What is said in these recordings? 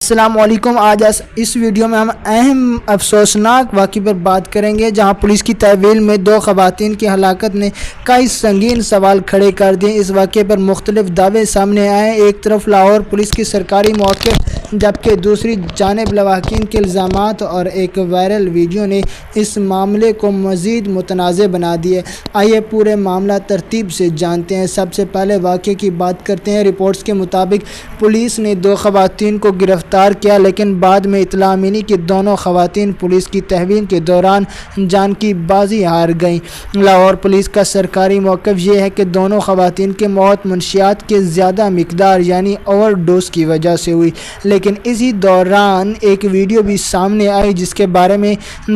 السلام علیکم۔ آج اس ویڈیو میں ہم اہم افسوسناک واقعے پر بات کریں گے جہاں پولیس کی تحویل میں دو خواتین کی ہلاکت نے کئی سنگین سوال کھڑے کر دیے۔ اس واقعے پر مختلف دعوے سامنے آئے۔ ایک طرف لاہور پولیس کی سرکاری موقف، جبکہ دوسری جانب لواحقین کے الزامات اور ایک وائرل ویڈیو نے اس معاملے کو مزید متنازع بنا دیا۔ آئیے پورے معاملہ ترتیب سے جانتے ہیں۔ سب سے پہلے واقعے کی بات کرتے ہیں۔ رپورٹس کے مطابق پولیس نے دو خواتین کو گرفتار کیا، لیکن بعد میں اطلاع ملی کہ دونوں خواتین پولیس کی تحویل کے دوران جان کی بازی ہار گئیں۔ لاہور پولیس کا سرکاری موقف یہ ہے کہ دونوں خواتین کی موت منشیات کے زیادہ مقدار یعنی اوور ڈوز کی وجہ سے ہوئی، لیکن اسی دوران ایک ویڈیو بھی سامنے آئی جس کے بارے میں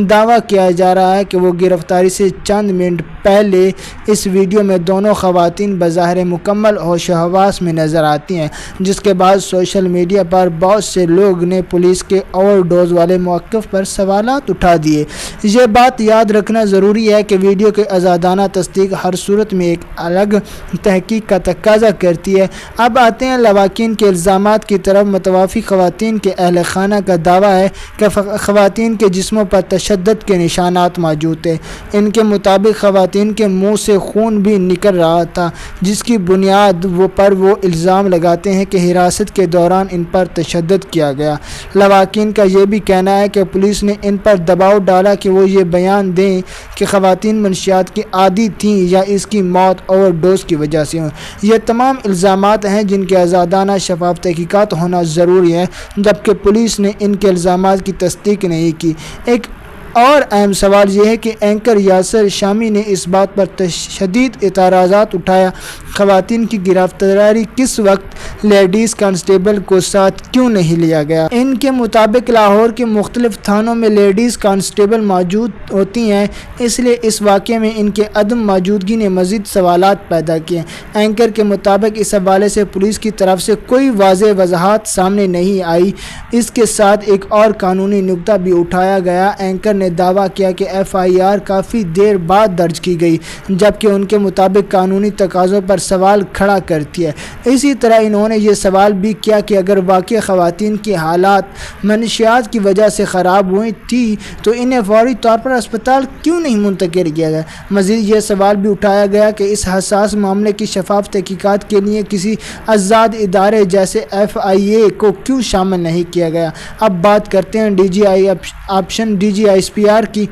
دعویٰ کیا جا رہا ہے کہ وہ گرفتاری سے چند منٹ پہلے اس ویڈیو میں دونوں خواتین بظاہر مکمل ہوش و حواس میں نظر آتی ہیں، جس کے بعد سوشل میڈیا پر بہت سے لوگ نے پولیس کے اوور ڈوز والے موقف پر سوالات اٹھا دیے۔ یہ بات یاد رکھنا ضروری ہے کہ ویڈیو کی آزادانہ تصدیق ہر صورت میں ایک الگ تحقیق کا تقاضا کرتی ہے۔ اب آتے ہیں لواحقین کے الزامات کی طرف۔ متوفی خواتین کے اہل خانہ کا دعویٰ ہے کہ خواتین کے جسموں پر تشدد کے نشانات موجود تھے۔ ان کے مطابق خواتین کے منہ سے خون بھی نکل رہا تھا، جس کی بنیاد پر وہ الزام لگاتے ہیں کہ حراست کے دوران ان پر تشدد کیا گیا۔ لواحقین کا یہ بھی کہنا ہے کہ پولیس نے ان پر دباؤ ڈالا کہ وہ یہ بیان دیں کہ خواتین منشیات کی عادی تھیں یا اس کی موت اوور ڈوز کی وجہ سے ہوئی۔ یہ تمام الزامات ہیں جن کی آزادانہ شفاف تحقیقات ہونا ضروری ہے، جبکہ پولیس نے ان کے الزامات کی تصدیق نہیں کی۔ ایک اور اہم سوال یہ ہے کہ اینکر یاسر شامی نے اس بات پر شدید اعتراضات اٹھایا، خواتین کی گرفتاری کس وقت لیڈیز کانسٹیبل کو ساتھ کیوں نہیں لیا گیا؟ ان کے مطابق لاہور کے مختلف تھانوں میں لیڈیز کانسٹیبل موجود ہوتی ہیں، اس لیے اس واقعے میں ان کے عدم موجودگی نے مزید سوالات پیدا کیے۔ اینکر کے مطابق اس حوالے سے پولیس کی طرف سے کوئی واضح وضاحت سامنے نہیں آئی۔ اس کے ساتھ ایک اور قانونی نکتہ بھی اٹھایا گیا۔ اینکر نے دعویٰ کیا کہ FIR کافی دیر بعد درج کی گئی، جبکہ ان کے مطابق قانونی تقاضوں پر سوال کھڑا کرتی ہے۔ اسی طرح انہوں نے یہ سوال بھی کیا کہ اگر واقعی خواتین کی حالات منشیات کی وجہ سے خراب ہوئی تھی تو انہیں فوری طور پر اسپتال کیوں نہیں منتقل کیا گیا۔ مزید یہ سوال بھی اٹھایا گیا کہ اس حساس معاملے کی شفاف تحقیقات کے لیے کسی آزاد ادارے جیسے FIA کو کیوں شامل نہیں کیا گیا۔ اب بات کرتے ہیں DGI آپشن DGI-SPR کی۔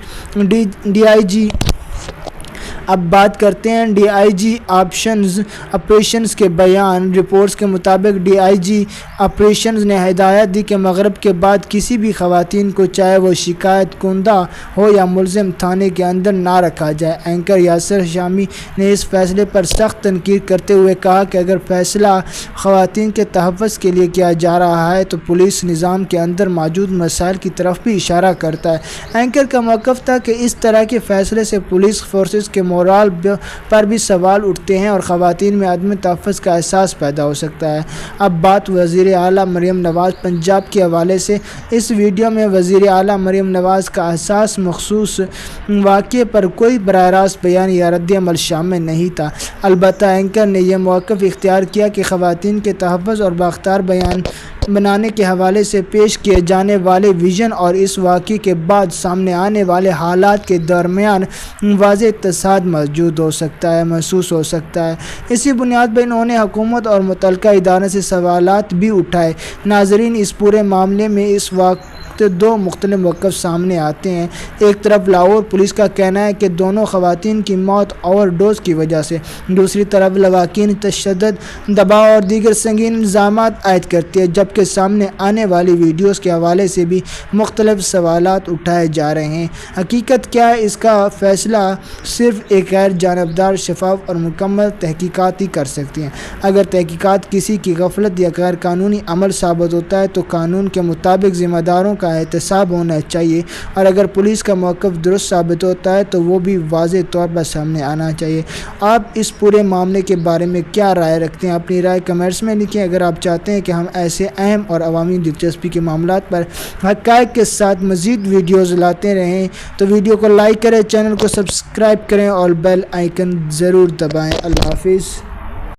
اب بات کرتے ہیں DIG آپریشنز کے بیان۔ رپورٹس کے مطابق DIG آپریشنز نے ہدایت دی کہ مغرب کے بعد کسی بھی خواتین کو چاہے وہ شکایت کنندہ ہو یا ملزم تھانے کے اندر نہ رکھا جائے۔ اینکر یاسر شامی نے اس فیصلے پر سخت تنقید کرتے ہوئے کہا کہ اگر فیصلہ خواتین کے تحفظ کے لیے کیا جا رہا ہے تو پولیس نظام کے اندر موجود مسائل کی طرف بھی اشارہ کرتا ہے۔ اینکر کا موقف تھا کہ اس طرح کے فیصلے سے پولیس فورسز کے مورال پر بھی سوال اٹھتے ہیں اور خواتین میں عدم تحفظ کا احساس پیدا ہو سکتا ہے۔ اب بات وزیر اعلیٰ مریم نواز پنجاب کے حوالے سے۔ اس ویڈیو میں وزیر اعلیٰ مریم نواز کا حساس مخصوص واقعے پر کوئی براہ راست بیان یا رد عمل شامل نہیں تھا۔ البتہ اینکر نے یہ موقف اختیار کیا کہ خواتین کے تحفظ اور بااختیار بیان بنانے کے حوالے سے پیش کیے جانے والے ویژن اور اس واقعے کے بعد سامنے آنے والے حالات کے درمیان واضح تصادم موجود ہو سکتا ہے، محسوس ہو سکتا ہے۔ اسی بنیاد پر انہوں نے حکومت اور متعلقہ ادارے سے سوالات بھی اٹھائے۔ ناظرین، اس پورے معاملے میں اس وقت دو مختلف موقف سامنے آتے ہیں۔ ایک طرف لاہور پولیس کا کہنا ہے کہ دونوں خواتین کی موت اوور ڈوز کی وجہ سے، دوسری طرف لواحقین تشدد، دباؤ اور دیگر سنگین الزامات عائد کرتی ہے، جبکہ سامنے آنے والی ویڈیوز کے حوالے سے بھی مختلف سوالات اٹھائے جا رہے ہیں۔ حقیقت کیا ہے؟ اس کا فیصلہ صرف ایک غیر جانبدار، شفاف اور مکمل تحقیقات ہی کر سکتی ہیں۔ اگر تحقیقات کسی کی غفلت یا غیر قانونی عمل ثابت ہوتا ہے تو قانون کے مطابق ذمہ داروں کا احتساب ہونا چاہیے، اور اگر پولیس کا موقف درست ثابت ہوتا ہے تو وہ بھی واضح طور پر سامنے آنا چاہیے۔ آپ اس پورے معاملے کے بارے میں کیا رائے رکھتے ہیں؟ اپنی رائے کمنٹس میں لکھیں۔ اگر آپ چاہتے ہیں کہ ہم ایسے اہم اور عوامی دلچسپی کے معاملات پر حقائق کے ساتھ مزید ویڈیوز لاتے رہیں تو ویڈیو کو لائک کریں، چینل کو سبسکرائب کریں اور بیل آئیکن ضرور دبائیں۔ اللہ حافظ۔